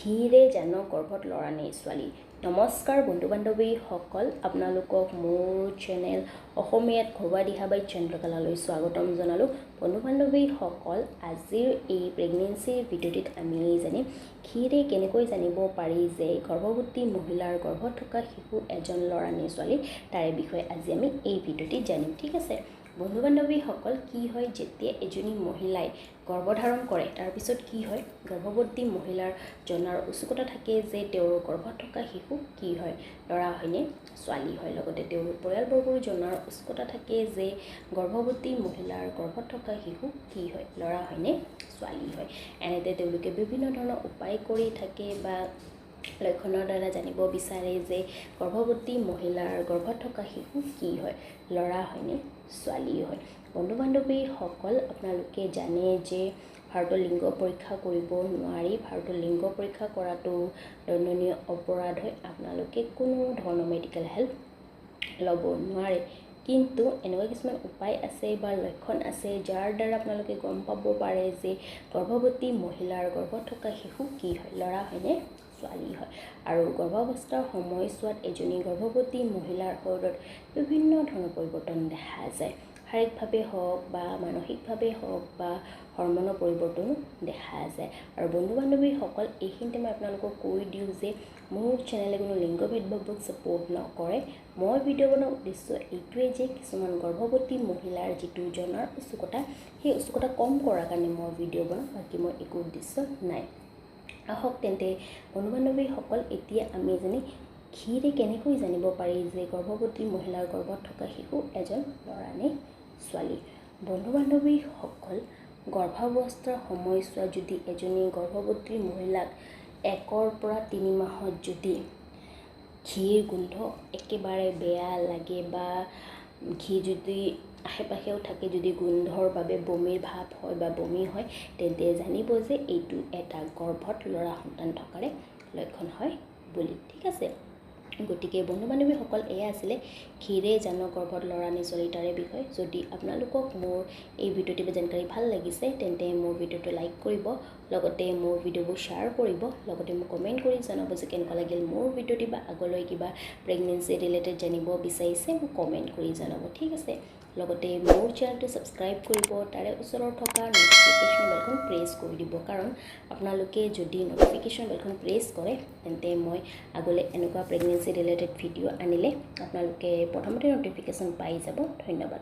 ঘিৰে জানো গৰ্ভত ল'ৰা নে ছোৱালী। নমস্কাৰ বন্ধু বান্ধৱীসকল, আপোনালোকক মোৰ চেনেল অসমীয়াত ঘৰুৱা দিহা বাই চন্দ্ৰকলালৈ স্বাগতম জনালোঁ। বন্ধু বান্ধৱীসকল, আজিৰ এই প্ৰেগনেঞ্চিৰ ভিডিঅ'টিত আমি জানিম ঘিৰে কেনেকৈ জানিব পাৰি যে গৰ্ভৱতী মহিলাৰ গৰ্ভত থকা শিশু এজন ল'ৰা নে ছোৱালী। তাৰে বিষয়ে আজি আমি এই ভিডিঅ'টিত জানিম। ঠিক আছে বন্ধু বান্ধৱীসকল, কি হয় যেতিয়া এজনী মহিলাই গৰ্ভধাৰণ কৰে তাৰপিছত কি হয়, গৰ্ভৱতী মহিলাৰ জনাৰ উৎসুকতা থাকে যে তেওঁৰ গৰ্ভত থকা শিশু কি হয়, ল'ৰা হয়নে ছোৱালী হয়। লগতে তেওঁৰ পৰিয়ালবৰ্গৰ জনাৰ উৎসুকতা থাকে যে গৰ্ভৱতী মহিলাৰ গৰ্ভত থকা শিশু কি হয়, ল'ৰা হয়নে ছোৱালী হয়। এনেতে তেওঁলোকে বিভিন্ন ধৰণৰ উপায় কৰি থাকে বা লক্ষণৰ দ্বাৰা জানিব বিচাৰে যে গৰ্ভৱতী মহিলাৰ গৰ্ভত থকা শিশু কি হয়, ল'ৰা হয়নে ছোৱালী হয়। বন্ধু বান্ধৱীসকল, আপোনালোকে জানে যে ভাৰতৰ লিংগ পৰীক্ষা কৰিব নোৱাৰি। ভাৰতৰ লিংগ পৰীক্ষা কৰাটো দণ্ডনীয় অপৰাধ হয়। আপোনালোকে কোনো ধৰণৰ মেডিকেল হেল্প ল'ব নোৱাৰে। কিন্তু এনেকুৱা কিছুমান উপায় আছে বা লক্ষণ আছে যাৰ দ্বাৰা আপোনালোকে গম পাব পাৰে যে গৰ্ভৱতী মহিলাৰ গৰ্ভত থকা শিশু কি হয়, ল'ৰা হয়নে ছোৱালী হয়। আৰু গৰ্ভাৱস্থাৰ সময়ছোৱাত এজনী গৰ্ভৱতী মহিলাৰ শৰীৰত বিভিন্ন ধৰণৰ পৰিৱৰ্তন দেখা যায়। শাৰীৰিকভাৱে হওক বা মানসিকভাৱে হওক বা হৰমনৰ পৰিৱৰ্তনো দেখা যায়। আৰু বন্ধু বান্ধৱীসকল, এইখিনিতে মই আপোনালোকক কৈ দিওঁ যে মোৰ চেনেলে কোনো লিংগ ভেদভাৱক ছাপোৰ্ট নকৰে। মই ভিডিঅ' বনোৱাৰ উদ্দেশ্য এইটোৱে যে কিছুমান গৰ্ভৱতী মহিলাৰ যিটো জনাৰ উৎসুকতা, সেই উৎসুকতা কম কৰাৰ কাৰণে মই ভিডিঅ' বনাওঁ, বাকী মই একো উদ্দেশ্য নাই। আহক তেন্তে বন্ধু বান্ধৱীসকল, এতিয়া আমি ঘিৰে কেনেকৈ জানিব পাৰি যে গৰ্ভৱতী মহিলাৰ গৰ্ভত থকা শিশু এজন ল'ৰা নে ছোৱালী। বন্ধু বান্ধৱীসকল, গৰ্ভাৱস্থাৰ সময়ছোৱাত যদি এজনী গৰ্ভৱতী মহিলাক 1 পৰা 3 মাহত যদি ঘিৰ গোন্ধ একেবাৰে বেয়া লাগে বা ঘি যদি আশে পাশেও থাকে, যদি গোন্ধৰ বাবে বমিৰ ভাৱ হয় বা বমি হয়, তেন্তে জানিব যে এইটো এটা গৰ্ভত ল'ৰা সন্তান থকাৰে লক্ষণ হয় বুলি। ঠিক আছে, গতিকে বন্ধু বান্ধৱীসকল, এয়া আছিলে ঘিৰে জানো গৰ্ভত ল'ৰা নে ছোৱালী তাৰে বিষয়। যদি আপোনালোকক মোৰ এই ভিডিঅ'টি বা জানকাৰী ভাল লাগিছে তেন্তে মোৰ ভিডিঅ'টো লাইক কৰিব, লগতে মোৰ ভিডিঅ'বোৰ শ্বেয়াৰ কৰিব, লগতে মোক কমেণ্ট কৰি জনাব যে কেনেকুৱা লাগিল মোৰ ভিডিঅ'টি বা আগলৈ কিবা প্ৰেগনেঞ্চি ৰিলেটেড জানিব বিচাৰিছে মোক কমেণ্ট কৰি জনাব। ঠিক আছে, লগতে মোৰ চেনেলটো ছাবস্ক্ৰাইব কৰিব, তাৰে ওচৰত থকা ন'টিফিকেশ্যন বেলখন প্ৰেছ কৰি দিব, কাৰণ আপোনালোকে যদি ন'টিফিকেশ্যন বেলখন প্ৰেছ কৰে তেন্তে মই আগলৈ এনেকুৱা প্ৰেগনেঞ্চি ৰিলেটেড ভিডিঅ' আনিলে আপোনালোকে প্ৰথমতে ন'টিফিকেশ্যন পাই যাব। ধন্যবাদ।